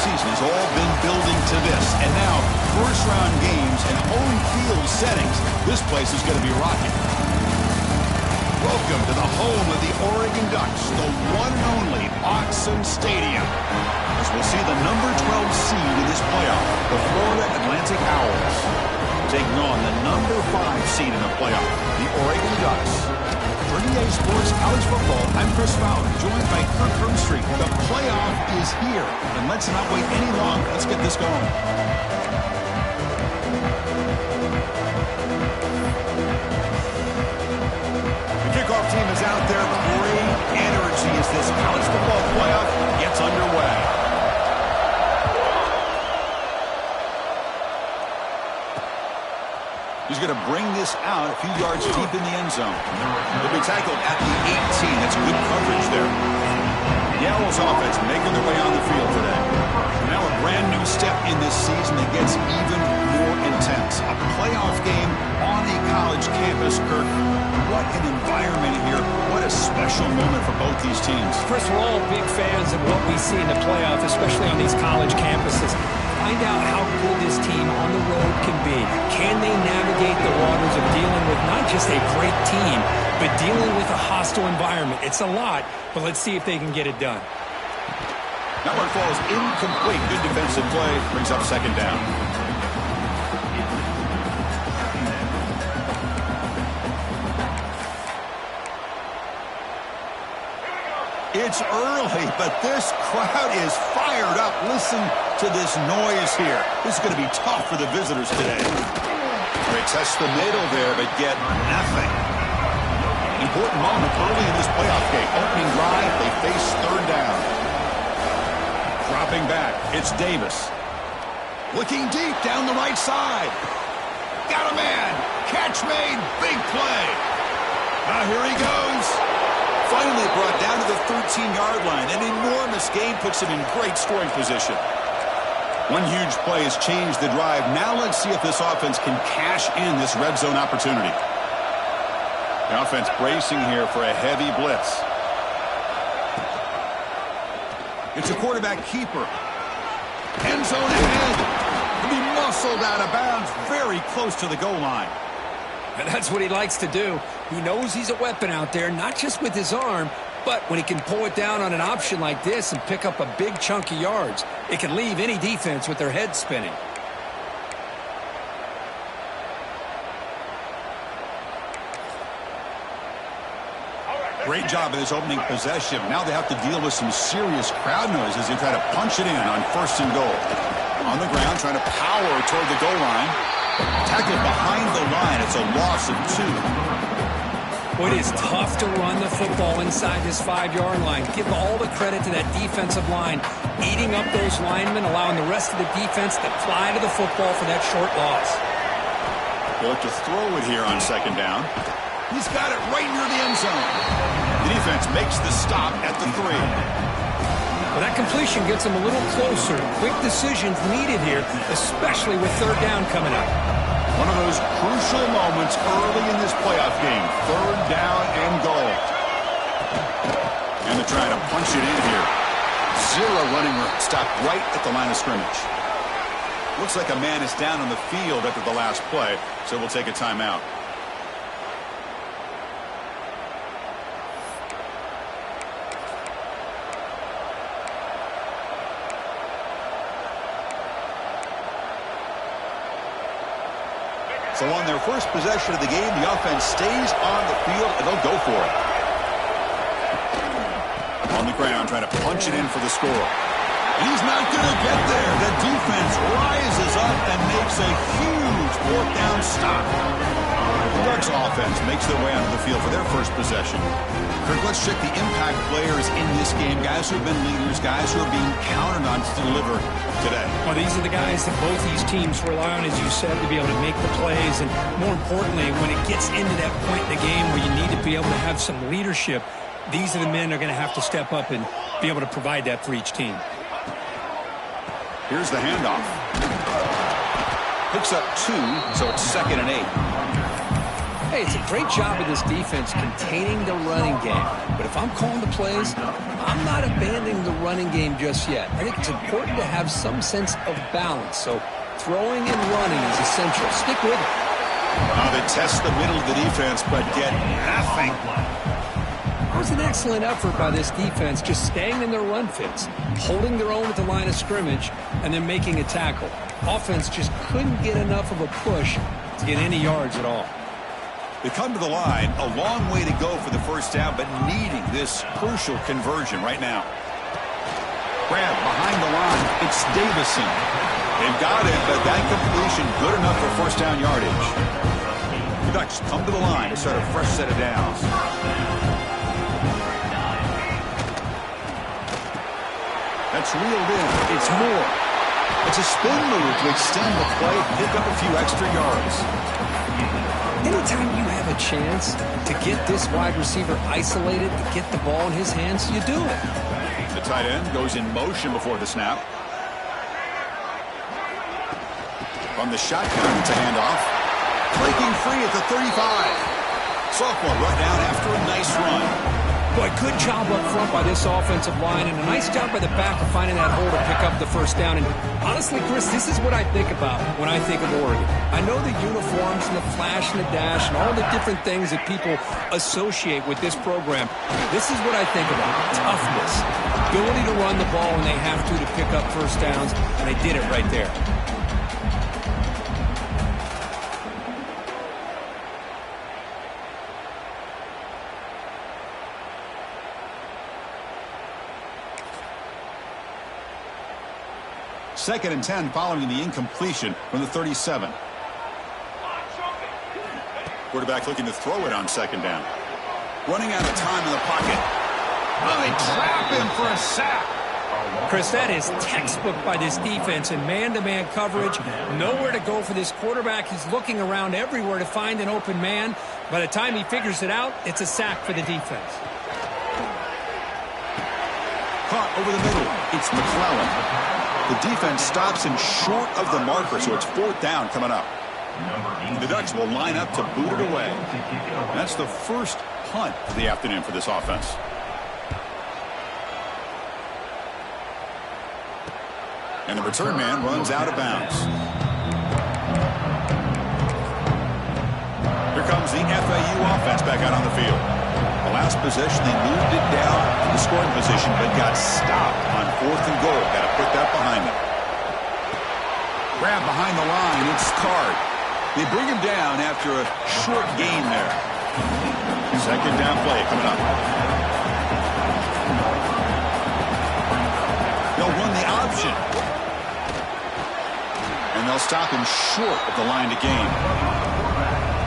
season has all been building to this. And now, first-round games and home field settings. This place is going to be rocking. Welcome to the home of the Oregon Ducks, the one and only Autzen Stadium. As we'll see the number 12 seed in this playoff, the Florida Atlantic Owls, taking on the number 5 seed in the playoff, the Oregon Ducks. For EA Sports College Football, I'm Chris Fowler, joined by Kirk Hermstreet. The playoff is here, and let's not wait any longer. Let's get this going. The kickoff team is out there. Great energy as this college football playoff gets underway. He's going to bring this out a few yards deep in the end zone. He'll be tackled at the 18. That's good coverage there. The Owls offense making their way on the field today. Now a brand new step in this season that gets even more intense. A playoff game on a college campus, Kirk. What an environment here. What a special moment for both these teams. First, we're all big fans of what we see in the playoff, especially on these college campuses. Find out how good this team on the road can be. Can they navigate the waters of dealing with not just a great team, but dealing with a hostile environment? It's a lot, but let's see if they can get it done. That one falls incomplete. Good defensive play. Brings up second down. It's early, but this crowd is fired up. Listen to this noise here. This is going to be tough for the visitors today. They test the middle there, but get nothing. Important moment early in this playoff game. Opening drive, they face third down. Dropping back, it's Davis. Looking deep down the right side. Got a man. Catch made. Big play. Now here he goes. Finally brought down to the 13-yard line. An enormous gain puts him in great scoring position. One huge play has changed the drive. Now let's see if this offense can cash in this red zone opportunity. The offense bracing here for a heavy blitz. It's a quarterback keeper. End zone ahead. He'll be muscled out of bounds very close to the goal line. And that's what he likes to do. He knows he's a weapon out there, not just with his arm, but when he can pull it down on an option like this and pick up a big chunk of yards, it can leave any defense with their head spinning. Great job in this opening possession. Now they have to deal with some serious crowd noise as they try to punch it in on first and goal. On the ground, trying to power toward the goal line. Tackled behind the line. It's a loss of 2. Well, it is tough to run the football inside this 5-yard line. Give all the credit to that defensive line, eating up those linemen, allowing the rest of the defense to fly to the football for that short loss. They look to throw it here on second down. He's got it right near the end zone. The defense makes the stop at the 3. Well, that completion gets them a little closer. Quick decisions needed here, especially with third down coming up. One of those crucial moments early in this playoff game. Third down and goal. And they're trying to punch it in here. 0 running room. Stopped right at the line of scrimmage. Looks like a man is down on the field after the last play, so we'll take a timeout. So on their first possession of the game, the offense stays on the field, and they'll go for it. On the ground, trying to punch it in for the score. He's not going to get there. The defense rises up and makes a huge fourth down stop. The Ducks offense makes their way onto the field for their first possession. Kirk, let's check the impact players in this game. Guys who have been leaders, guys who are being counted on to deliver today. Well, these are the guys that both these teams rely on, as you said, to be able to make the plays. And more importantly, when it gets into that point in the game where you need to be able to have some leadership, these are the men that are going to have to step up and be able to provide that for each team. Here's the handoff. Picks up 2, so it's 2nd and 8. Hey, it's a great job of this defense containing the running game. But if I'm calling the plays, I'm not abandoning the running game just yet. I think it's important to have some sense of balance. So throwing and running is essential. Stick with it. They test the middle of the defense, but get nothing. It was an excellent effort by this defense, just staying in their run fits, holding their own at the line of scrimmage, and then making a tackle. Offense just couldn't get enough of a push to get any yards at all. They come to the line, a long way to go for the first down, but needing this crucial conversion right now. Grab behind the line. It's Davison. They've got it, but that completion good enough for first down yardage. The Ducks come to the line to start a fresh set of downs. That's reeled in. It's Moore. It's a spin move to extend the play, pick up a few extra yards. Anytime you have a chance to get this wide receiver isolated, to get the ball in his hands, you do it. The tight end goes in motion before the snap. From the shotgun, it's a handoff. Breaking free at the 35. Sophomore run down after a nice run. Boy, good job up front by this offensive line, and a nice job by the back of finding that hole to pick up the first down. And honestly, Chris, this is what I think about when I think of Oregon. I know the uniforms and the flash and the dash and all the different things that people associate with this program. This is what I think about. Toughness. Ability to run the ball when they have to pick up first downs, and they did it right there. Second and 10 following the incompletion from the 37. Quarterback looking to throw it on second down. Running out of time in the pocket. Oh, they trap him for a sack. Chris, that is textbook by this defense in man-to-man coverage. Nowhere to go for this quarterback. He's looking around everywhere to find an open man. By the time he figures it out, it's a sack for the defense. Caught over the middle. It's McClellan. The defense stops him short of the marker, so it's fourth down coming up. The Ducks will line up to boot it away. That's the first punt of the afternoon for this offense. And the return man runs out of bounds. Here comes the FAU offense back out on the field. The last possession, they moved it down to the scoring position, but got stopped on fourth and goal. Got to put that behind them. Grab behind the line. It's Card. They bring him down after a short gain there. Second down play coming up. They'll run the option. And they'll stop him short of the line to gain.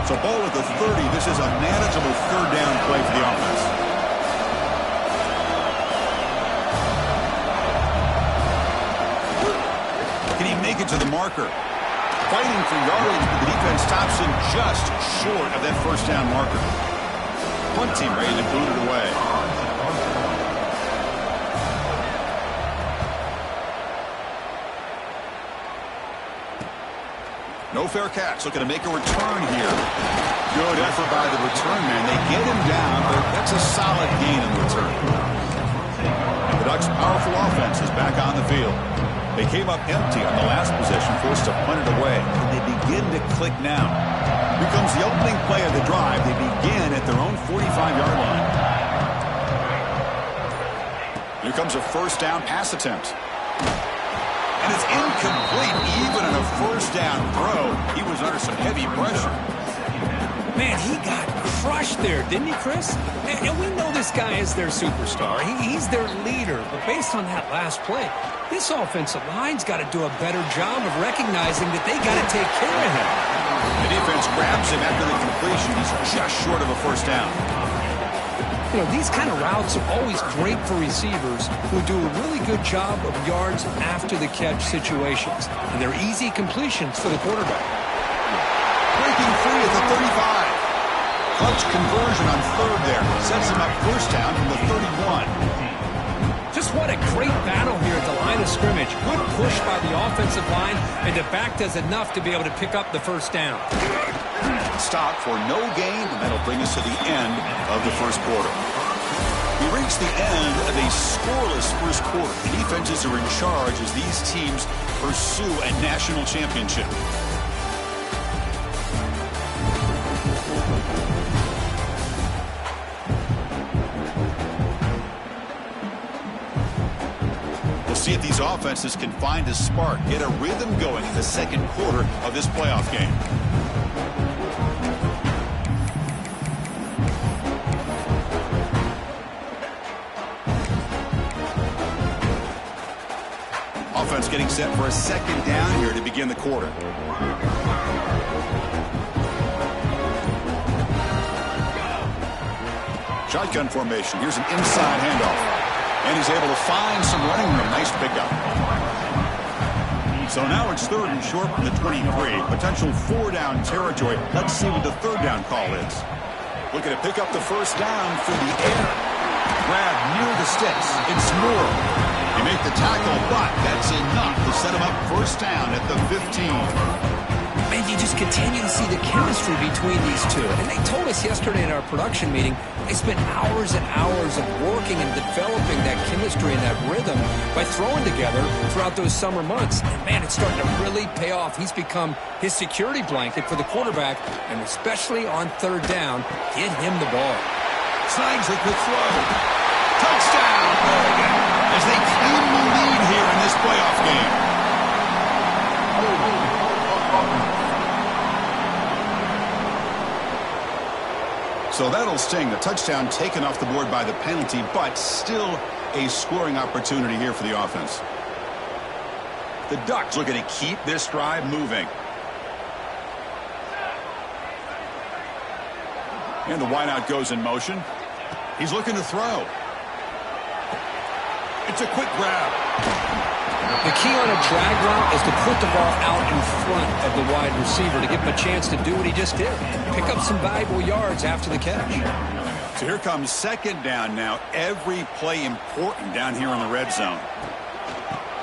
So ball at the 30. This is a manageable third down play for the offense. Can he make it to the marker? Fighting for yardage, but the defense stops him just short of that first down marker. Punt team ready to boot it away. No fair catch. Looking to make a return here. Good effort by the return man. They get him down, but that's a solid gain in the return. And the Ducks' powerful offense is back on the field. They came up empty on the last possession, forced to punt it away. And they begin to click now. Here comes the opening play of the drive. They begin at their own 45-yard line. Here comes a first down pass attempt. And it's incomplete. Even in a first down throw, he was under some heavy pressure. Man, he got crushed there, didn't he, Chris? And we know this guy is their superstar. He's their leader. But based on that last play, this offensive line's got to do a better job of recognizing that they got to take care of him. The defense grabs him after the completion. He's just short of a first down. You know, these kind of routes are always great for receivers who do a really good job of yards after the catch situations. And they're easy completions for the quarterback. Breaking free at the 35. Clutch conversion on third there. Sets him up first down from the 31. Just what a great battle here at the line of scrimmage. Good push by the offensive line, and the back does enough to be able to pick up the first down. Stop for no gain, and that'll bring us to the end of the first quarter. We reach the end of a scoreless first quarter. The defenses are in charge as these teams pursue a national championship. We'll see if these offenses can find a spark, get a rhythm going in the second quarter of this playoff game. Offense getting set for a second down here to begin the quarter. Shotgun formation. Here's an inside handoff. And he's able to find some running room. Nice pickup. So now it's 3rd and short from the 23. Potential 4-down territory. Let's see what the 3rd down call is. Looking to pick up the first down from the air. Grab near the sticks. It's Moore. They make the tackle, but that's enough to set him up first down at the 15. Man, you just continue to see the chemistry between these two. And they told us yesterday in our production meeting, they spent hours and hours of working and developing that chemistry and that rhythm by throwing together throughout those summer months. And man, it's starting to really pay off. He's become his security blanket for the quarterback, and especially on 3rd down, get him the ball. Slides with the throw. Touchdown, Oregon, as they claim the lead here in this playoff game. So that'll sting. The touchdown taken off the board by the penalty, but still a scoring opportunity here for the offense. The Ducks looking to keep this drive moving. And the wideout goes in motion. He's looking to throw. It's a quick grab. The key on a drag route is to put the ball out in front of the wide receiver to give him a chance to do what he just did. Pick up some valuable yards after the catch. So here comes 2nd down now. Every play important down here in the red zone.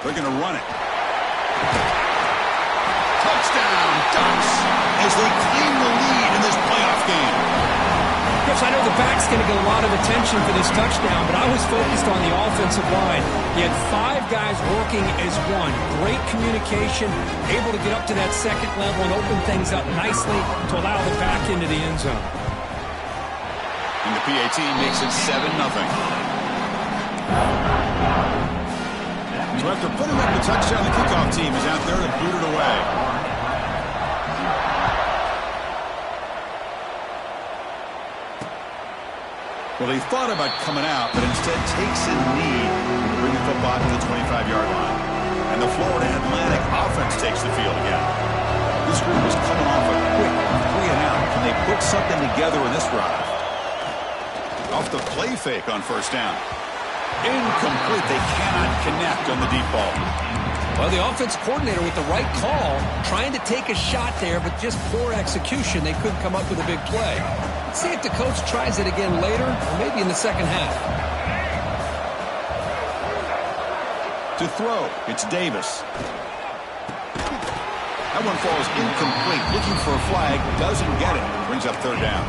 They're going to run it. Touchdown, Ducks, as they claim the lead in this playoff game. Chris, I know the back's going to get a lot of attention for this touchdown, but I was focused on the offensive line. He had 5 guys working as one. Great communication, able to get up to that 2nd level and open things up nicely to allow the back into the end zone. And the PAT makes it 7-0. So after putting up the touchdown, the kickoff team is out there to boot it away. Well, he thought about coming out, but instead takes a knee to bring the football to the 25-yard line. And the Florida Atlantic offense takes the field again. This group is coming off a quick 3-and-out. Can they put something together in this drive? Off the play fake on first down. Incomplete. They cannot connect on the deep ball. Well, the offense coordinator with the right call, trying to take a shot there, but just poor execution. They couldn't come up with a big play. Let's see if the coach tries it again later, or maybe in the second half. To throw, it's Davis. That one falls incomplete. Looking for a flag, doesn't get it. Brings up 3rd down.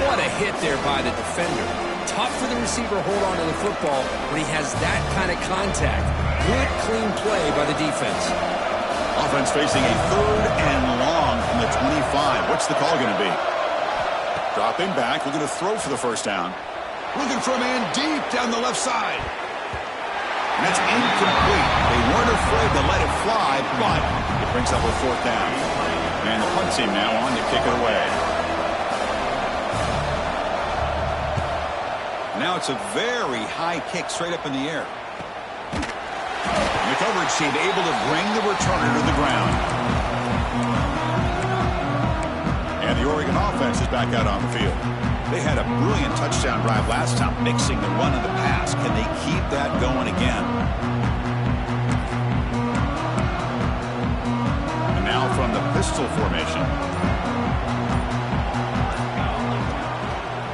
What a hit there by the defender. Tough for the receiver to hold on to the football when he has that kind of contact. Good, clean play by the defense. Offense facing a 3rd and long from the 25. What's the call going to be? Dropping back, looking to throw for the first down. Looking for a man deep down the left side. And that's incomplete. They weren't afraid to let it fly, but it brings up a 4th down. And the punt team now on to kick it away. Now it's a very high kick straight up in the air. And the coverage team able to bring the returner to the ground. And the Oregon offense is back out on the field. They had a brilliant touchdown drive last time, mixing the run and the pass. Can they keep that going again? And now from the pistol formation.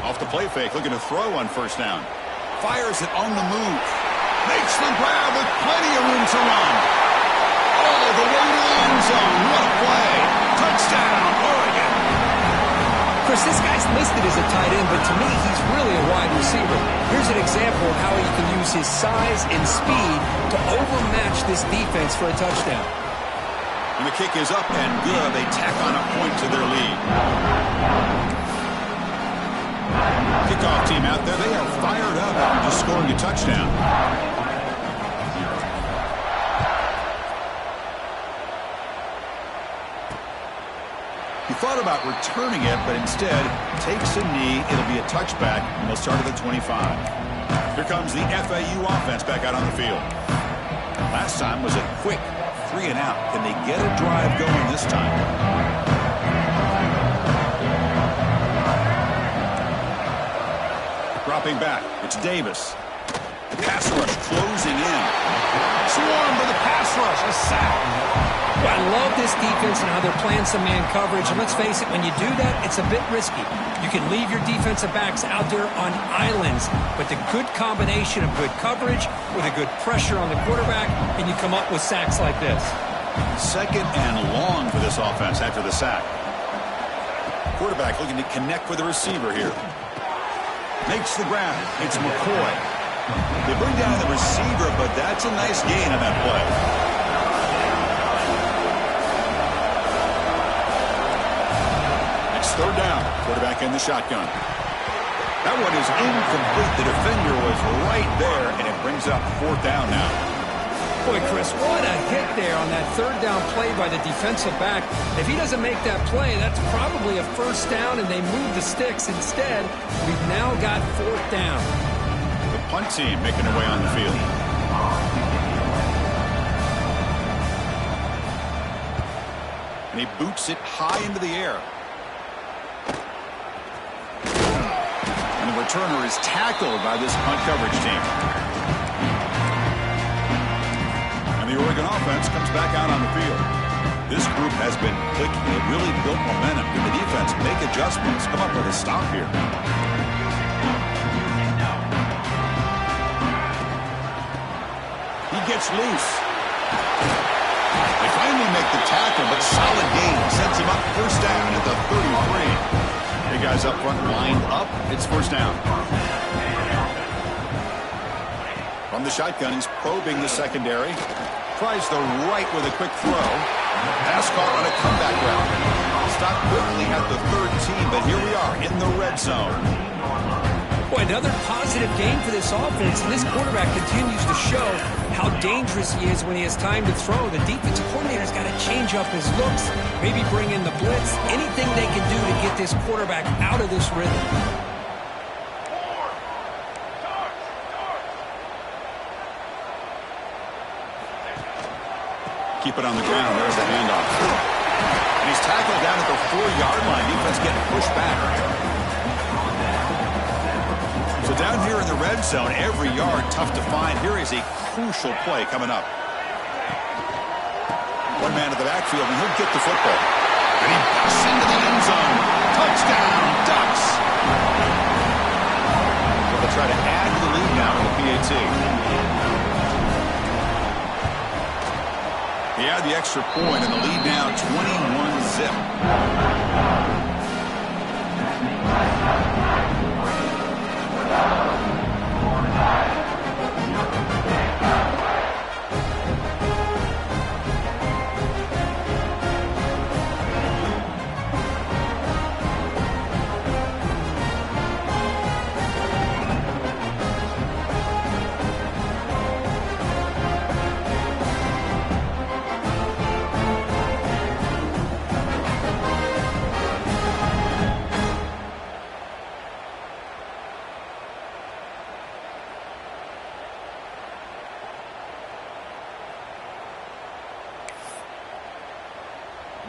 Off the play fake, looking to throw on first down. Fires it on the move. Makes the grab with plenty of room to run. All the way to the end zone. What a play. Touchdown, Oregon. Chris, this guy's listed as a tight end, but to me, he's really a wide receiver. Here's an example of how he can use his size and speed to overmatch this defense for a touchdown. And the kick is up and good. They tack on a point to their lead. Kickoff team out there, they are fired up after just scoring a touchdown. He thought about returning it, but instead takes a knee. It'll be a touchback, and they'll start at the 25. Here comes the FAU offense back out on the field. Last time was a quick 3 and out. Can they get a drive going this time? Dropping back, it's Davis. Pass rush closing in. Swarmed by the pass rush, a sack. Well, I love this defense and how they're playing some man coverage. And let's face it, when you do that, it's a bit risky. You can leave your defensive backs out there on islands, but the good combination of good coverage with a good pressure on the quarterback, and you come up with sacks like this. Second and long for this offense after the sack. Quarterback looking to connect with the receiver here. Makes the grab. It's McCoy. They bring down the receiver, but that's a nice gain on that play. It's third down. Quarterback in the shotgun. That one is incomplete. The defender was right there, and it brings up fourth down now. Boy, Chris, what a hit there on that third down play by the defensive back. If he doesn't make that play, that's probably a first down, and they move the sticks. Instead, we've now got fourth down. The punt team making their way on the field. And he boots it high into the air. And the returner is tackled by this punt coverage team. And the Oregon offense comes back out on the field. This group has been clicking. It really built momentum. Did the defense make adjustments? Come up with a stop here. He gets loose. They finally make the tackle, but solid gain. Sends him up first down at the 33. Hey, guys up front lined up. It's first down. From the shotgun, he's probing the secondary. Tries the right with a quick throw. Pass caught on a comeback route. Stopped quickly at the 13, but here we are in the red zone. Boy, another positive game for this offense, and this quarterback continues to show how dangerous he is when he has time to throw. The defensive coordinator's got to change up his looks, maybe bring in the blitz, anything they can do to get this quarterback out of this rhythm. Keep it on the ground. There's the handoff. And he's tackled down at the 4-yard line. Defense getting pushed back. So down here in the red zone, every yard tough to find. Here is a crucial play coming up. One man to the backfield, and he'll get the football. And he busts into the end zone. Touchdown, Ducks. So they'll try to add to the lead now with the PAT. He had the extra point, and the lead now 21-zip.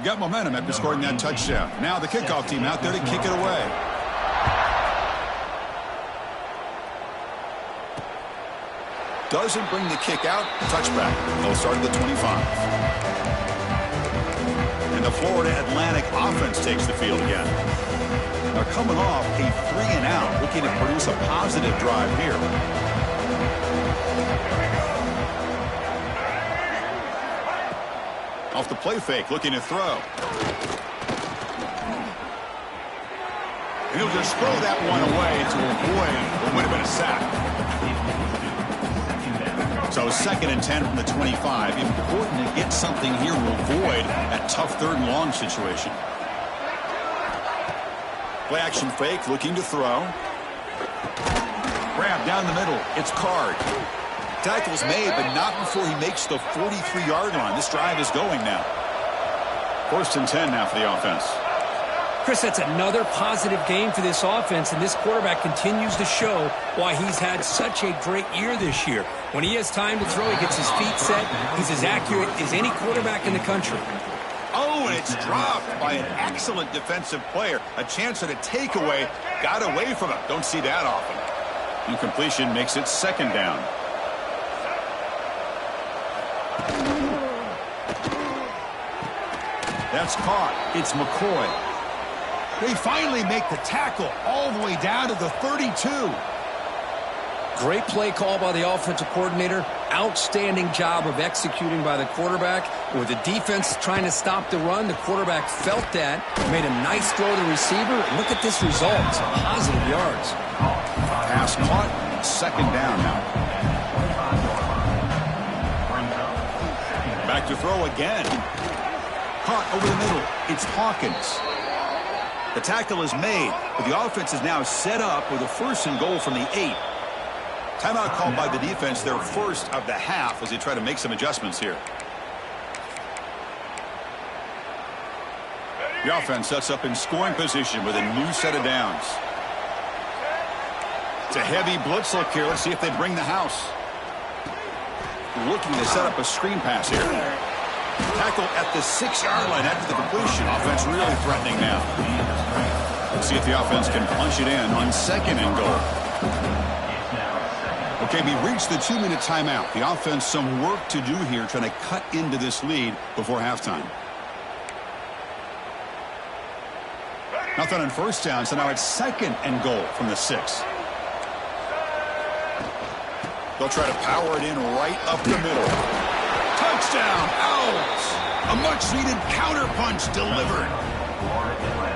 Got momentum after scoring that touchdown. Now the kickoff team out there to kick it away. Doesn't bring the kick out. Touchback. They'll start at the 25. And the Florida Atlantic offense takes the field again. Now coming off a 3 and out, looking to produce a positive drive here. Off the play fake, looking to throw. And he'll just throw that one away to avoid what would have been a sack. So 2nd and 10 from the 25. Important to get something here to avoid that tough 3rd and long situation. Play action fake, looking to throw. Grab down the middle. It's Card. Tackle's made, but not before he makes the 43-yard line. This drive is going now. 1st and 10 now for the offense. Chris, that's another positive game for this offense, and this quarterback continues to show why he's had such a great year this year. When he has time to throw, he gets his feet set. He's as accurate as any quarterback in the country. Oh, and it's dropped by an excellent defensive player. A chance at a takeaway. Got away from it. Don't see that often. Incompletion makes it 2nd down. That's caught. It's McCoy. They finally make the tackle all the way down to the 32. Great play call by the offensive coordinator. Outstanding job of executing by the quarterback. With the defense trying to stop the run, the quarterback felt that, made a nice throw to the receiver. And look at this result. Some positive yards. Pass caught. 2nd down now. Back to throw again. Caught over the middle. It's Hawkins. The tackle is made, but the offense is now set up with a 1st and goal from the 8. Timeout called by the defense, their 1st of the half, as they try to make some adjustments here. The offense sets up in scoring position with a new set of downs. It's a heavy blitz look here. Let's see if they bring the house. Looking to set up a screen pass here. Tackle at the 6-yard line after the completion. Offense really threatening now. Let's see if the offense can punch it in on 2nd and goal. Okay, we reached the 2-minute timeout. The offense some work to do here trying to cut into this lead before halftime. Nothing on 1st down, so now it's 2nd and goal from the 6. They'll try to power it in right up the middle. Touchdown, Owls! A much-needed counterpunch delivered.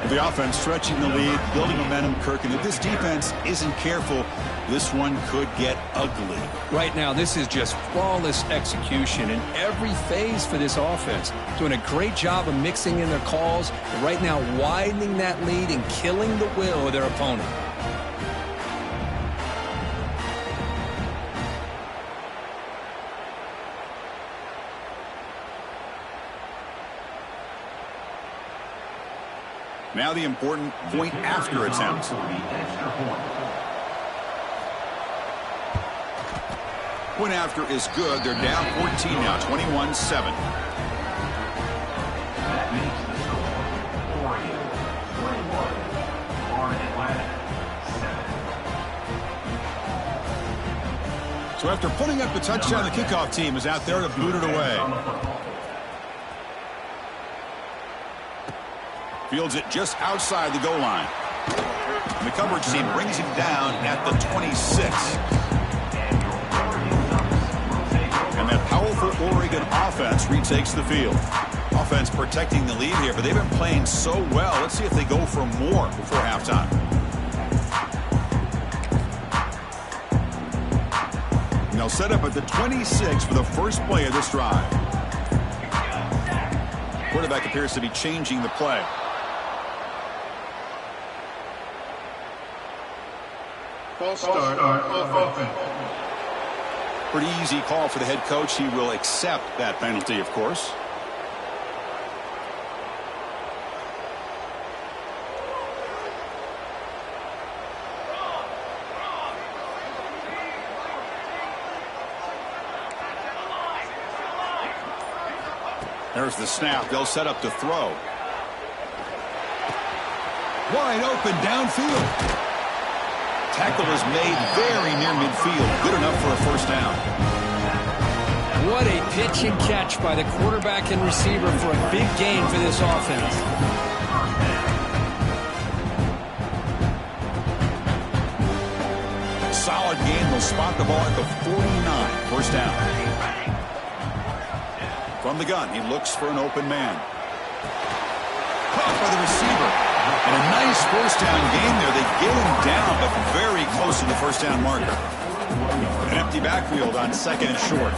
The offense stretching the lead, building momentum, Kirk, and if this defense isn't careful, this one could get ugly. Right now, this is just flawless execution in every phase for this offense. Doing a great job of mixing in their calls, and right now widening that lead and killing the will of their opponent. Now the important point after attempt. Point after is good. They're down 14 now, 21-7. So after putting up the touchdown, the kickoff team is out there to boot it away. Fields it just outside the goal line. And the coverage team brings him down at the 26. And that powerful Oregon offense retakes the field. Offense protecting the lead here, but they've been playing so well. Let's see if they go for more before halftime. And they'll set up at the 26 for the first play of this drive. Quarterback appears to be changing the play. False start off offense. Pretty easy call for the head coach. He will accept that penalty, of course. There's the snap. They'll set up to throw. Wide open downfield. Tackle is made very near midfield. Good enough for a first down. What a pitch and catch by the quarterback and receiver for a big gain for this offense. Solid gain. Will spot the ball at the 49. First down. From the gun, he looks for an open man. Caught by the receiver. And a nice first down gain there. They get him down, but very close to the first down marker. An empty backfield on second and short.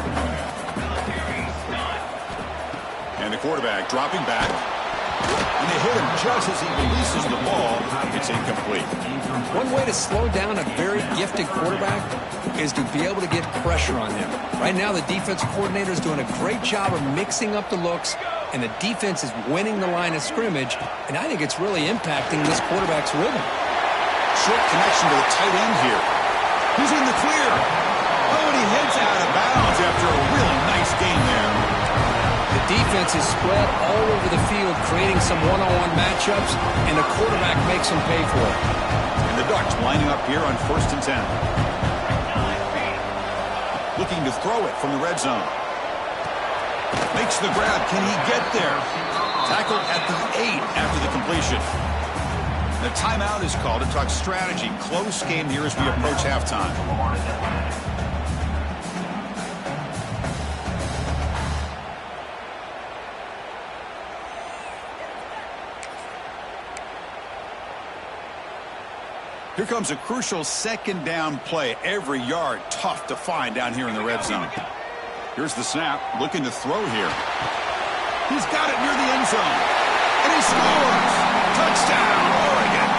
And the quarterback dropping back. And they hit him just as he releases the ball. It's incomplete. One way to slow down a very gifted quarterback is to be able to get pressure on him. Right now, the defense coordinator is doing a great job of mixing up the looks, and the defense is winning the line of scrimmage, and I think it's really impacting this quarterback's rhythm. Short connection to the tight end here. He's in the clear. Oh, and he heads out of bounds after a really nice game there. The defense is spread all over the field, creating some one-on-one matchups, and the quarterback makes them pay for it. And the Ducks lining up here on 1st and 10. Looking to throw it from the red zone. Makes the grab. Can he get there? Tackled at the 8 after the completion. The timeout is called to talk strategy. Close game here as we approach halftime. Here comes a crucial second down play. Every yard tough to find down here in the red zone. Here's the snap. Looking to throw here. He's got it near the end zone. And he scores. Touchdown, Oregon.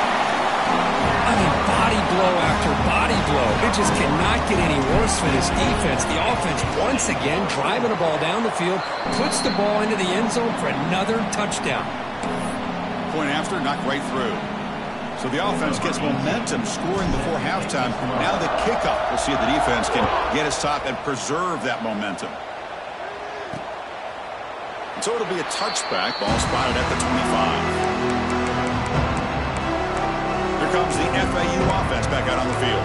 I mean, body blow after body blow. It just cannot get any worse for this defense. The offense, once again, driving the ball down the field, puts the ball into the end zone for another touchdown. Point after, knocked right through. So the offense gets momentum, scoring before halftime. Now the kickoff. We'll see if the defense can get his top and preserve that momentum. And so it'll be a touchback. Ball spotted at the 25. Here comes the FAU offense back out on the field.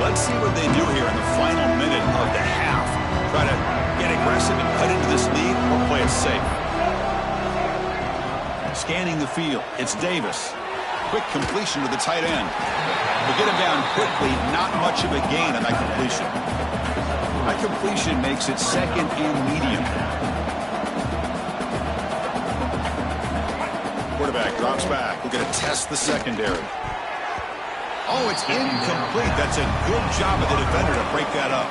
Let's see what they do here in the final minute of the half. Try to get aggressive and cut into this lead or play it safe. Scanning the field. It's Davis. Quick completion to the tight end. They get him down quickly. Not much of a gain on that completion. That completion makes it second and medium. Quarterback drops back. We're going to test the secondary. Oh, it's incomplete. That's a good job of the defender to break that up.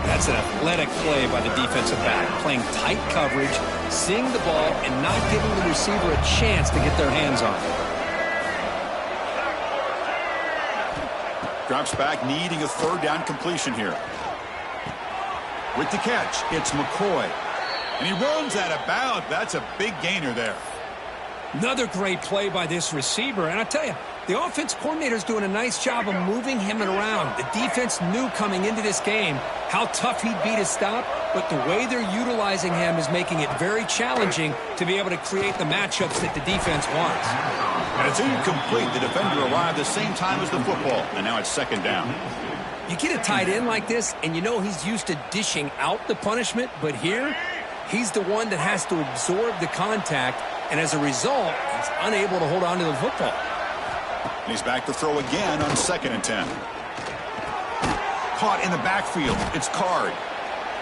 That's an athletic play by the defensive back. Playing tight coverage, seeing the ball, and not giving the receiver a chance to get their hands on it. Drops back, needing a third down completion here. With the catch, it's McCoy. And he runs out of bounds. That's a big gainer there. Another great play by this receiver. And I tell you, the offense coordinator is doing a nice job of moving him around. The defense knew coming into this game how tough he'd be to stop, but the way they're utilizing him is making it very challenging to be able to create the matchups that the defense wants. And it's incomplete. The defender arrived the same time as the football, and now it's second down. You get a tight end like this, and you know he's used to dishing out the punishment, but here, he's the one that has to absorb the contact, and as a result, he's unable to hold on to the football. And he's back to throw again on 2nd and 10. Caught in the backfield. It's Card.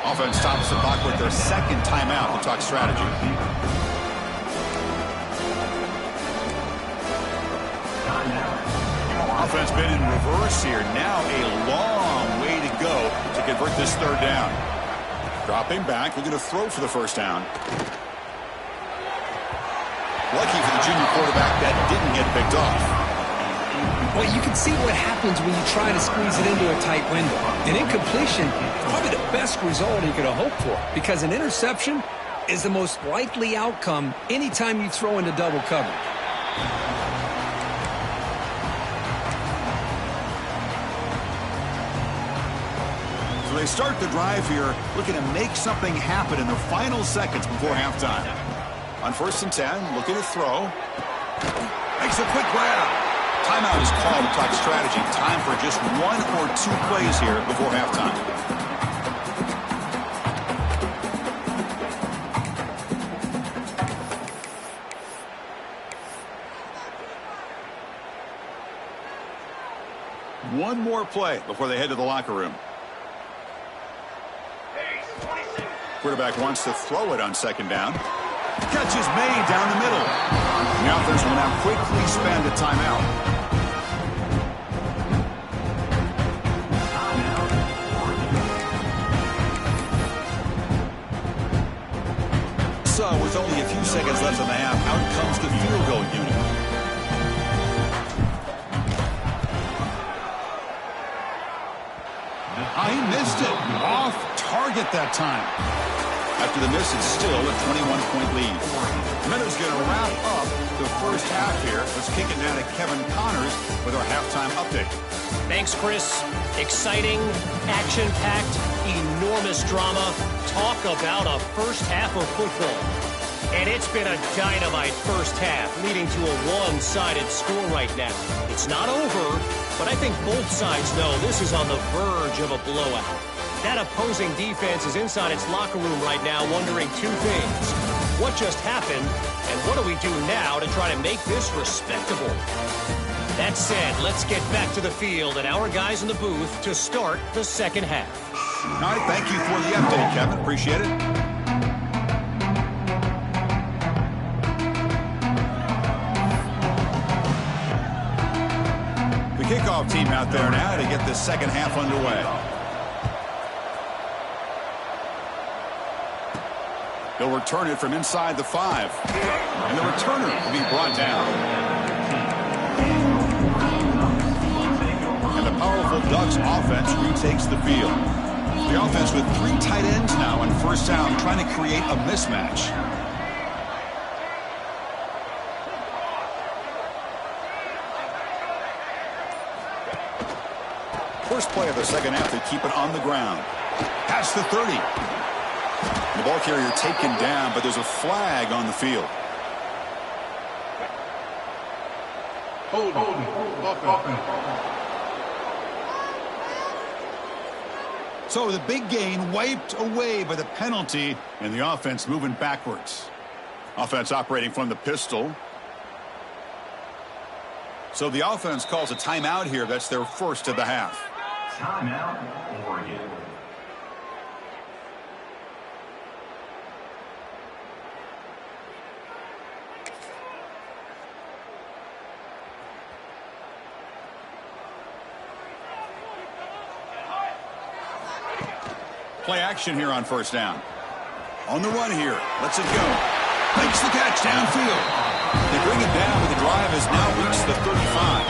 Offense stops the clock with their second timeout to talk strategy. Offense been in reverse here. Now a long way to go to convert this third down. Dropping back. We're going to throw for the first down. Lucky for the junior quarterback that didn't get picked off. Well, you can see what happens when you try to squeeze it into a tight window. An incompletion, probably the best result you could have hoped for, because an interception is the most likely outcome anytime you throw into double coverage. So they start the drive here, looking to make something happen in the final seconds before halftime. On 1st and 10, looking to throw. Makes a quick grab. Timeout is called to talk strategy. Time for just 1 or 2 plays here before halftime. One more play before they head to the locker room. Quarterback wants to throw it on 2nd down. Catch is made down the middle. The offense will now quickly spend a timeout. So, with only a few seconds left in the half, out comes the field goal unit. He missed it. Off target that time. After the miss, it's still a 21-point lead. Meadows going to wrap up the first half here. Let's kick it now to Kevin Connors with our halftime update. Thanks, Chris. Exciting, action-packed, enormous drama. Talk about a first half of football. And it's been a dynamite first half, leading to a one-sided score right now. It's not over, but I think both sides know this is on the verge of a blowout. That opposing defense is inside its locker room right now wondering two things. What just happened, and what do we do now to try to make this respectable? That said, let's get back to the field and our guys in the booth to start the second half. All right, thank you for the update, Kevin. Appreciate it. The kickoff team out there now to get this second half underway. They'll return it from inside the 5. And the returner will be brought down. And the powerful Ducks offense retakes the field. The offense with 3 tight ends now on first down, trying to create a mismatch. First play of the second half, they keep it on the ground. Past the 30. The ball carrier taken down, but there's a flag on the field. So the big gain wiped away by the penalty, and the offense moving backwards. Offense operating from the pistol. So the offense calls a timeout here. That's their first of the half. Timeout, Oregon. Play action here on first down. On the run here. Lets it go. Makes the catch downfield. They bring it down, but the drive has now reached the 35.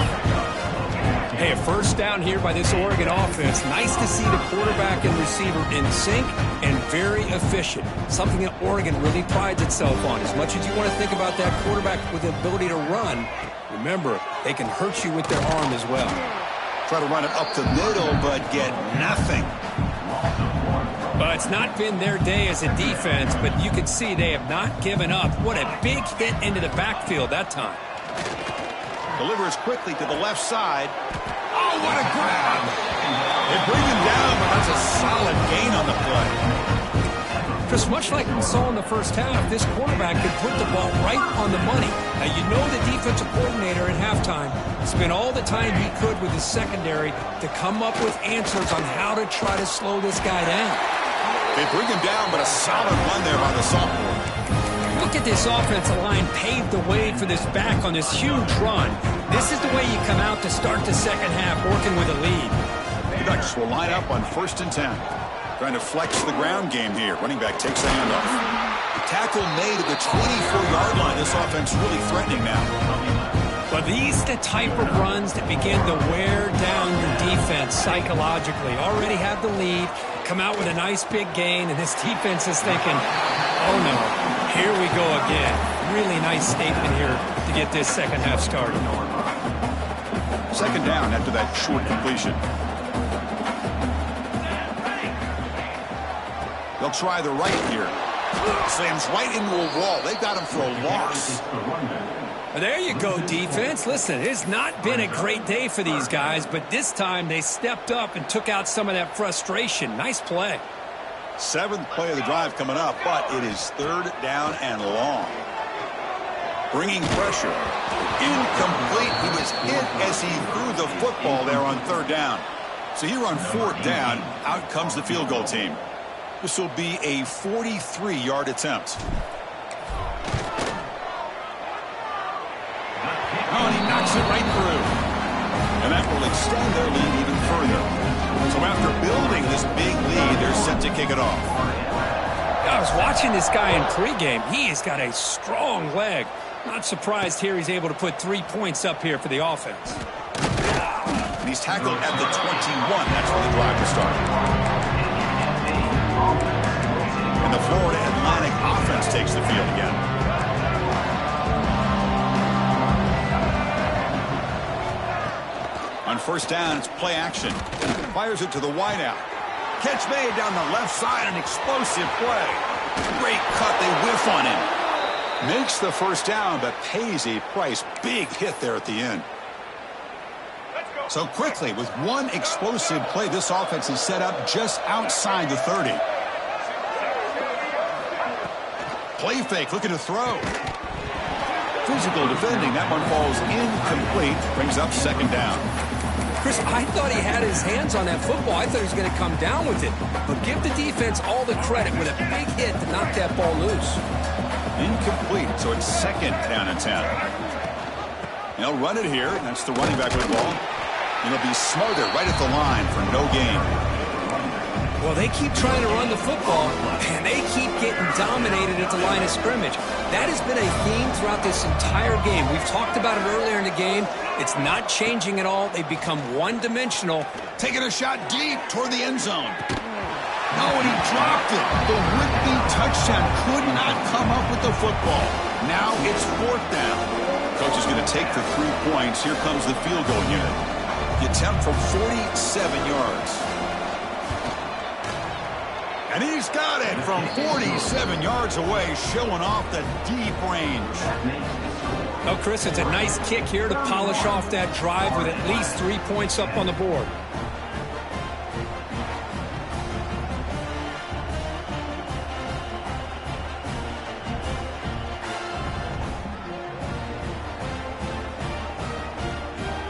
Hey, a first down here by this Oregon offense. Nice to see the quarterback and receiver in sync and very efficient. Something that Oregon really prides itself on. As much as you want to think about that quarterback with the ability to run, remember, they can hurt you with their arm as well. Try to run it up the middle, but get nothing. Well, it's not been their day as a defense, but you can see they have not given up. What a big hit into the backfield that time. Delivers quickly to the left side. Oh, what a grab! They bring him down, but that's a solid gain on the play. Chris, much like we saw in the first half, this quarterback could put the ball right on the money. Now, you know the defensive coordinator at halftime spent all the time he could with his secondary to come up with answers on how to try to slow this guy down. They bring him down, but a solid run there by the sophomore. Look at this offensive line paved the way for this back on this huge run. This is the way you come out to start the second half, working with a lead. The Ducks will line up on 1st and 10. Trying to flex the ground game here. Running back takes the handoff. Tackle made at the 24-yard line. This offense really threatening now. But these the type of runs that begin to wear down your defense psychologically. Already have the lead, come out with a nice big gain, and this defense is thinking, oh no, here we go again. Really nice statement here to get this second half started. Second down after that short completion. They'll try the right here. Slams right into a wall. They got him for a loss. Well, there you go, defense. Listen, it's not been a great day for these guys, but this time they stepped up and took out some of that frustration. Nice play. 7th play of the drive coming up, but it is 3rd down and long. Bringing pressure. Incomplete. He was hit as he threw the football there on 3rd down. So here on 4th down, out comes the field goal team. This will be a 43-yard attempt. Oh, and he knocks it right through. And that will extend their lead even further. So after building this big lead, they're set to kick it off. I was watching this guy in pregame. He has got a strong leg. Not surprised here he's able to put 3 points up here for the offense. And he's tackled at the 21. That's where the drive will start. And the Florida Atlantic offense takes the field again. On first down, it's play action. Fires it to the wideout. Catch made down the left side, an explosive play. Great cut, they whiff on him. Makes the first down, but pays a price. Big hit there at the end. So quickly, with one explosive play, this offense is set up just outside the 30. Play fake, looking to throw. Physical defending, that one falls incomplete. Brings up second down. Chris, I thought he had his hands on that football. I thought he was going to come down with it. But give the defense all the credit with a big hit to knock that ball loose. Incomplete, so it's second down and 10. They'll run it here. That's the running back with the ball. It'll be smothered right at the line for no gain. Well, they keep trying to run the football, and they keep getting dominated at the line of scrimmage. That has been a theme throughout this entire game. We've talked about it earlier in the game. It's not changing at all. They've become one-dimensional. Taking a shot deep toward the end zone. No, and he dropped it. The would-be touchdown could not come up with the football. Now it's fourth down. Coach is going to take for 3 points. Here comes the field goal unit. The attempt from 47 yards. And he's got it from 47 yards away, showing off the deep range. Oh, Chris, it's a nice kick here to polish off that drive with at least 3 points up on the board.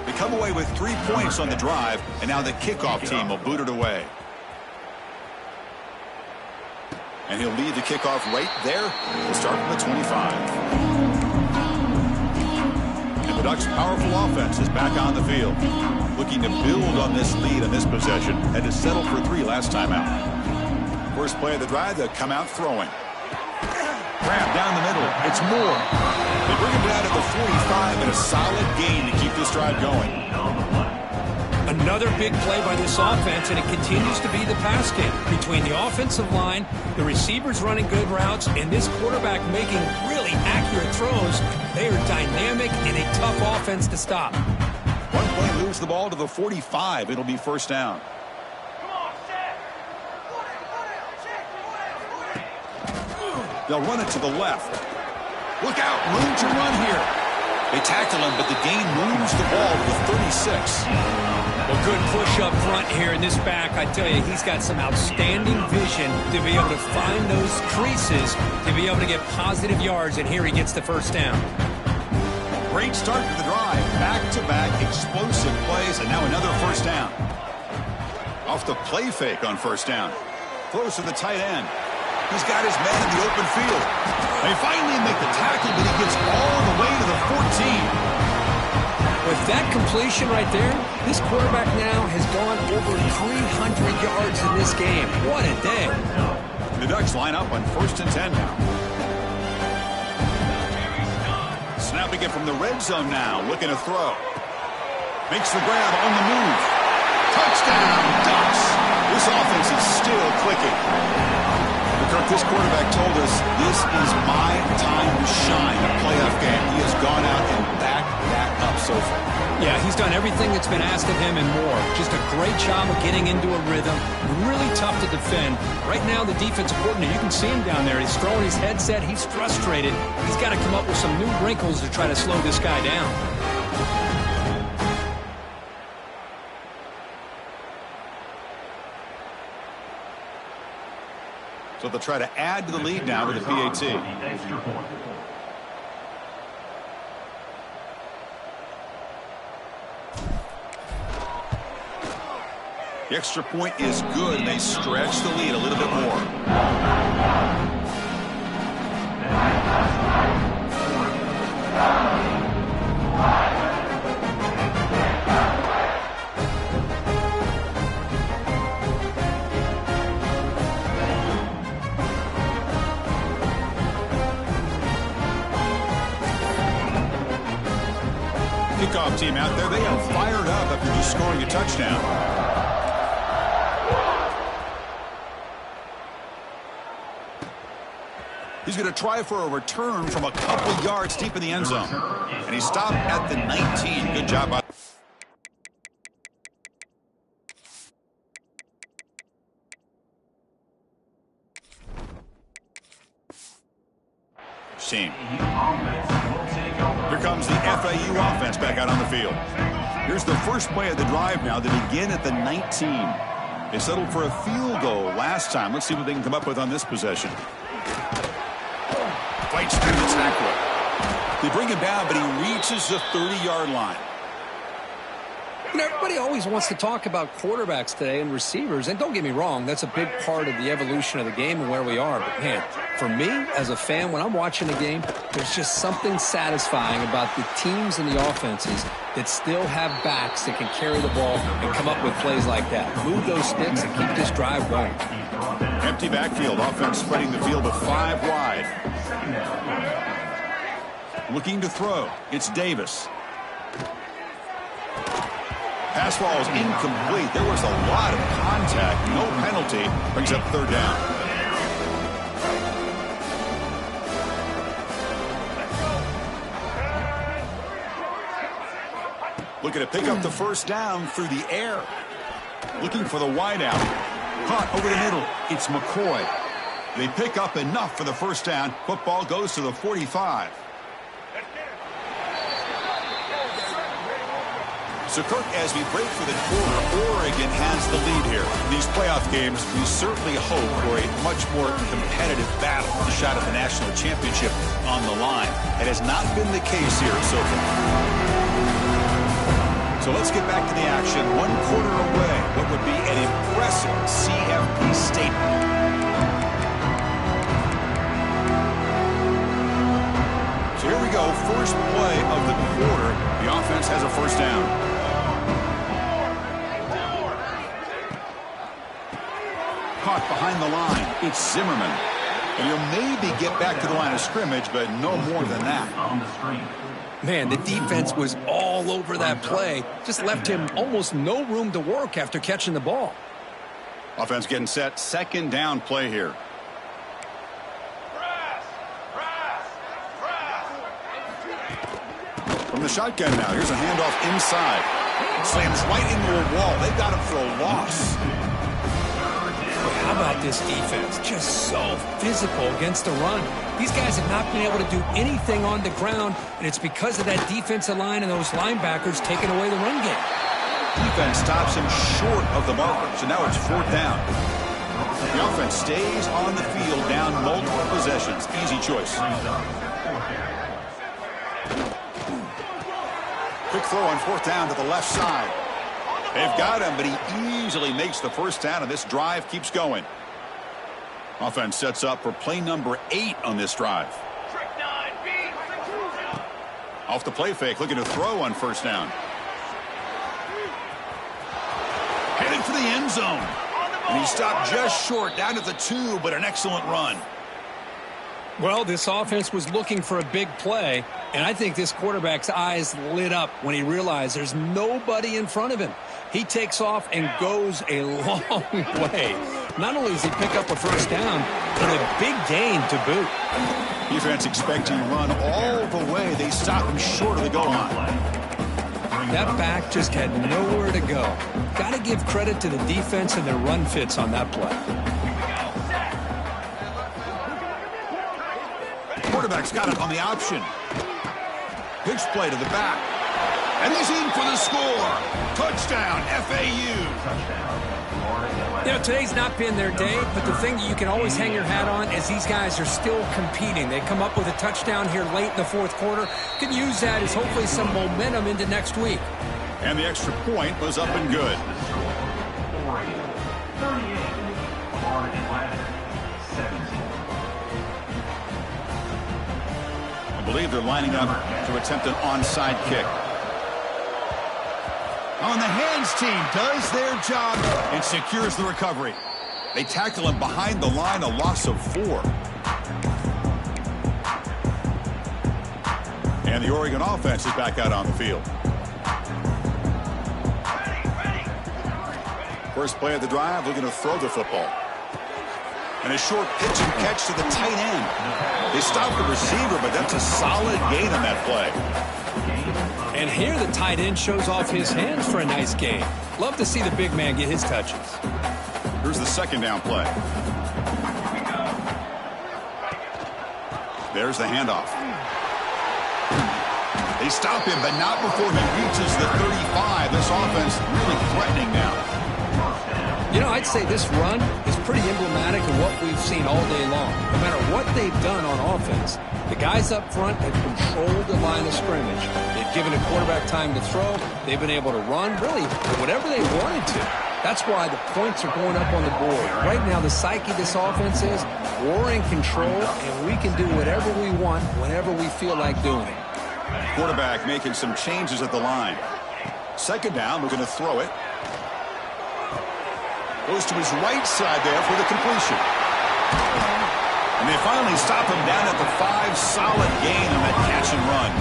They come away with 3 points on the drive, and now the kickoff team will boot it away. And he'll lead the kickoff right there. He'll start from the 25. And the Ducks' powerful offense is back on the field, looking to build on this lead on this possession. Had to settle for 3 last time out. First play of the drive, they'll come out throwing. Grab down the middle. It's Moore. They bring him down to the 45 and a solid gain to keep this drive going. Another big play by this offense, and it continues to be the pass game between the offensive line, the receivers running good routes, and this quarterback making really accurate throws. They are dynamic and a tough offense to stop. One play moves the ball to the 45. It'll be first down. They'll run it to the left. Look out, room to run here. They tackle him, but the gain moves the ball to the 36. Well, good push up front here in this back. I tell you, he's got some outstanding vision to be able to find those creases, to be able to get positive yards, and here he gets the first down. Great start to the drive. Back-to-back explosive plays, and now another first down. Off the play fake on first down. Throws to the tight end. He's got his man in the open field. They finally make the tackle, but he gets all the way to the 14. With that completion right there, this quarterback now has gone over 300 yards in this game. What a day. The Ducks line up on first and 10 now. Snapping it from the red zone now, looking to throw. Makes the grab on the move. Touchdown, Ducks. This offense is still clicking. Kirk, this quarterback told us this is my time to shine, a playoff game. He has gone out and backed that up so far. Yeah, he's done everything that's been asked of him and more. Just a great job of getting into a rhythm. Really tough to defend. Right now, the defensive coordinator, you can see him down there. He's throwing his headset. He's frustrated. He's got to come up with some new wrinkles to try to slow this guy down. So they'll try to add to the lead now with the PAT. The extra point is good, and they stretch the lead a little bit more. kickoff team out there, they are fired up after just scoring a touchdown. He's going to try for a return from a couple yards deep in the end zone. And he stopped at the 19. Good job by team. Here comes the FAU offense back out on the field. Here's the first play of the drive now. They begin at the 19. They settled for a field goal last time. Let's see what they can come up with on this possession. Fights through the tackle. They bring him down, but he reaches the 30-yard line. You know, everybody always wants to talk about quarterbacks today and receivers, and don't get me wrong, that's a big part of the evolution of the game and where we are. But, man, for me, as a fan, when I'm watching the game, there's just something satisfying about the teams and the offenses that still have backs that can carry the ball and come up with plays like that. Move those sticks and keep this drive going. Empty backfield. Offense spreading the field to 5 wide. Looking to throw. It's Davis. Pass ball is incomplete. There was a lot of contact. No penalty. Brings up 3rd down. Looking to pick up the 1st down through the air. Looking for the wideout. Caught over the middle. It's McCoy. They pick up enough for the 1st down. Football goes to the 45. So, Kirk, as we break for the quarter, Oregon has the lead here. In these playoff games, we certainly hope for a much more competitive battle. The shot at the national championship on the line. It has not been the case here so far. So let's get back to the action. 1 quarter away. What would be an impressive CFP statement. So here we go. First play of the quarter. The offense has a 1st down. Caught behind the line. It's Zimmerman. And he'll maybe get back to the line of scrimmage, but no more than that. Man, the defense was all over that play. Just left him almost no room to work after catching the ball. Offense getting set. 2nd down play here. From the shotgun now. Here's a handoff inside. Slams right into a wall. They got him for a loss. How about this defense? Just so physical against the run. These guys have not been able to do anything on the ground, and it's because of that defensive line and those linebackers taking away the run game. Defense stops him short of the marker, so now it's 4th down. The offense stays on the field down multiple possessions. Easy choice. Quick throw on 4th down to the left side. They've got him, but he easily makes the 1st down, and this drive keeps going. Offense sets up for play number 8 on this drive. Off the play fake, looking to throw on 1st down. Headed for the end zone. And he stopped just short, down at the 2, but an excellent run. Well, this offense was looking for a big play, and I think this quarterback's eyes lit up when he realized there's nobody in front of him. He takes off and goes a long way. Not only does he pick up a 1st down, but a big gain to boot. Defense expecting run all the way. They stop him short of the goal line. That back just had nowhere to go. Got to give credit to the defense and their run fits on that play. Quarterback's got it on the option. Pitch play to the back. And he's in for the score. Touchdown, FAU. You know, today's not been their day, but the thing that you can always hang your hat on is these guys are still competing. They come up with a touchdown here late in the 4th quarter. Can use that as hopefully some momentum into next week. And the extra point was up and good. I believe they're lining up to attempt an onside kick. On the hands team does their job and secures the recovery. They tackle him behind the line, a loss of 4. And the Oregon offense is back out on the field. First play of the drive, looking to throw the football. And a short pitch and catch to the tight end. They stopped the receiver, but that's a solid gain on that play. And here the tight end shows off his hands for a nice gain. Love to see the big man get his touches. Here's the second down play. There's the handoff. They stop him, but not before he reaches the 35. This offense really threatening now. You know, I'd say this run is pretty emblematic of what we've seen all day long. No matter what they've done on offense, the guys up front have controlled the line of scrimmage. They've given a quarterback time to throw. They've been able to run, really, whatever they wanted to. That's why the points are going up on the board. Right now, the psyche of this offense is we're in control, and we can do whatever we want whenever we feel like doing it. Quarterback making some changes at the line. Second down, we're going to throw it. Goes to his right side there for the completion. And they finally stop him down at the 5. Solid gain on that catch and run.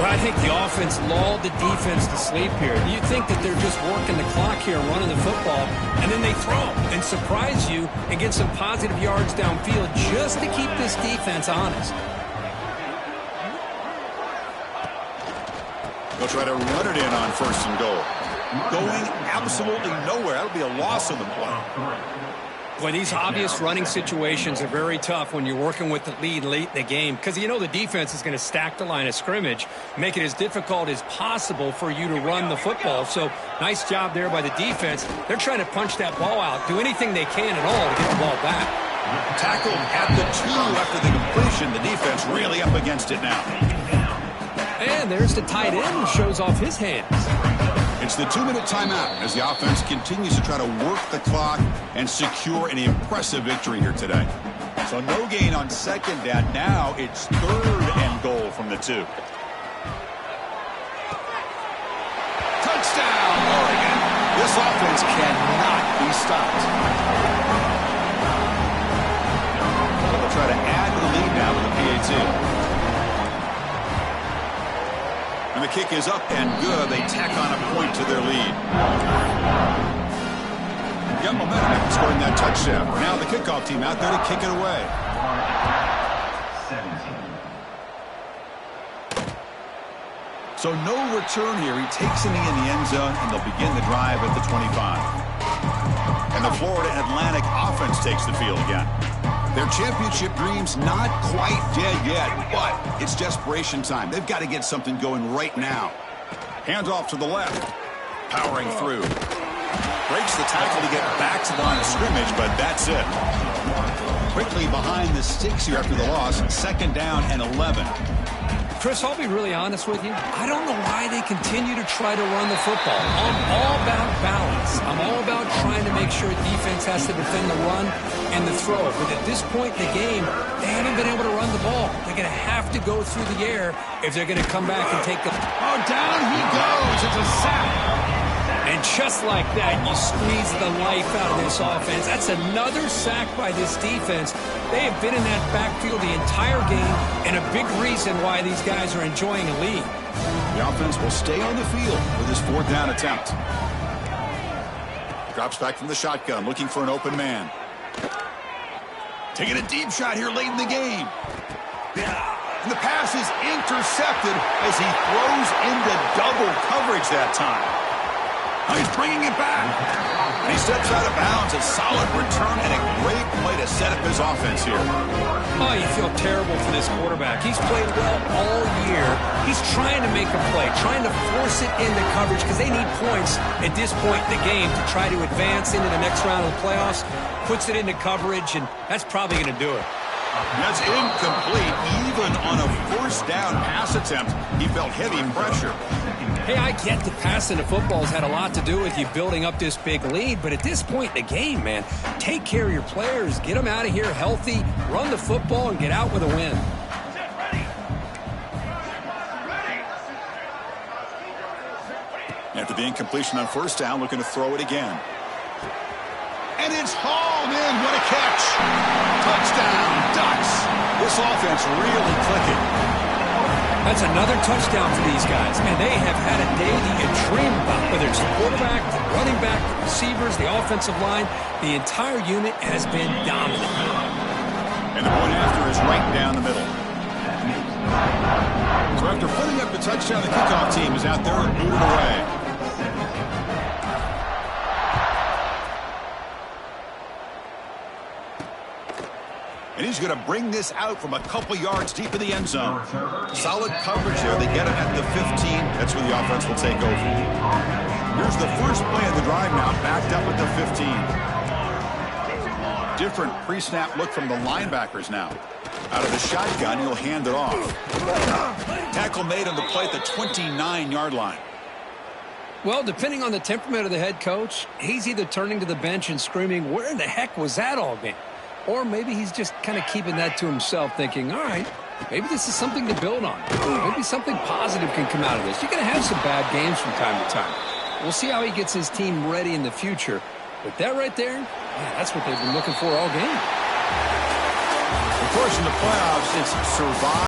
Well, I think the offense lulled the defense to sleep here. You think that they're just working the clock here and running the football, and then they throw and surprise you and get some positive yards downfield just to keep this defense honest. They'll try to run it in on first and goal. Going absolutely nowhere. That'll be a loss on the play. Boy, these obvious running situations are very tough when you're working with the lead late in the game because you know the defense is going to stack the line of scrimmage, make it as difficult as possible for you to run the football. So nice job there by the defense. They're trying to punch that ball out, do anything they can at all to get the ball back. Tackled at the 2 after the completion. The defense really up against it now. And there's the tight end who shows off his hands. It's the 2-minute timeout as the offense continues to try to work the clock and secure an impressive victory here today. So no gain on second down. Now it's 3rd and goal from the 2. Touchdown, Oregon. This offense cannot be stopped. They'll try to add to the lead now with the PAT. And the kick is up and good. They tack on a point to their lead. Got momentum after scoring that touchdown. Now the kickoff team out there to kick it away. 17. So no return here. He takes it in the end zone, and they'll begin the drive at the 25. And the Florida Atlantic offense takes the field again. Their championship dreams not quite dead yet, but it's desperation time. They've got to get something going right now. Hands off to the left. Powering through. Breaks the tackle to get back to the line of scrimmage, but that's it. Quickly behind the sticks here after the loss. 2nd down and 11. Chris, I'll be really honest with you. I don't know why they continue to try to run the football. I'm all about balance. I'm all about trying to make sure defense has to defend the run and the throw. But at this point in the game, they haven't been able to run the ball. They're going to have to go through the air if they're going to come back and take the... Oh, down he goes. It's a sack. And just like that, you squeeze the life out of this offense. That's another sack by this defense. They have been in that backfield the entire game, and a big reason why these guys are enjoying a lead. The offense will stay on the field with this 4th down attempt. Drops back from the shotgun, looking for an open man. Taking a deep shot here late in the game. And the pass is intercepted as he throws into double coverage that time. He's bringing it back. And he steps out of bounds. A solid return and a great play to set up his offense here. Oh, you feel terrible for this quarterback. He's played well all year. He's trying to make a play, trying to force it into coverage because they need points at this point in the game to try to advance into the next round of the playoffs. Puts it into coverage, and that's probably going to do it. That's incomplete. Even on a 1st down pass attempt, he felt heavy pressure. Hey, I get that passing the football has had a lot to do with you building up this big lead, but at this point in the game, man, take care of your players, get them out of here healthy, run the football, and get out with a win. After the incompletion on 1st down, looking to throw it again. And it's hauled in. What a catch. Touchdown, Ducks. This offense really clicking. That's another touchdown for these guys. Man, they have had a day that you dream about. Whether it's the quarterback, the running back, the receivers, the offensive line, the entire unit has been dominant. And the point after is right down the middle. So after putting up the touchdown, the kickoff team is out there and booted away. And he's going to bring this out from a couple yards deep in the end zone. Solid coverage there. They get it at the 15. That's where the offense will take over. Here's the first play of the drive now, backed up at the 15. Different pre-snap look from the linebackers now. Out of the shotgun, he'll hand it off. Tackle made on the play at the 29-yard line. Well, depending on the temperament of the head coach, he's either turning to the bench and screaming, "Where in the heck was that all game?" Or maybe he's just kind of keeping that to himself, thinking, all right, maybe this is something to build on. Maybe something positive can come out of this. You're going to have some bad games from time to time. We'll see how he gets his team ready in the future. But that right there, man, that's what they've been looking for all game. Of course, in the playoffs, it's survive.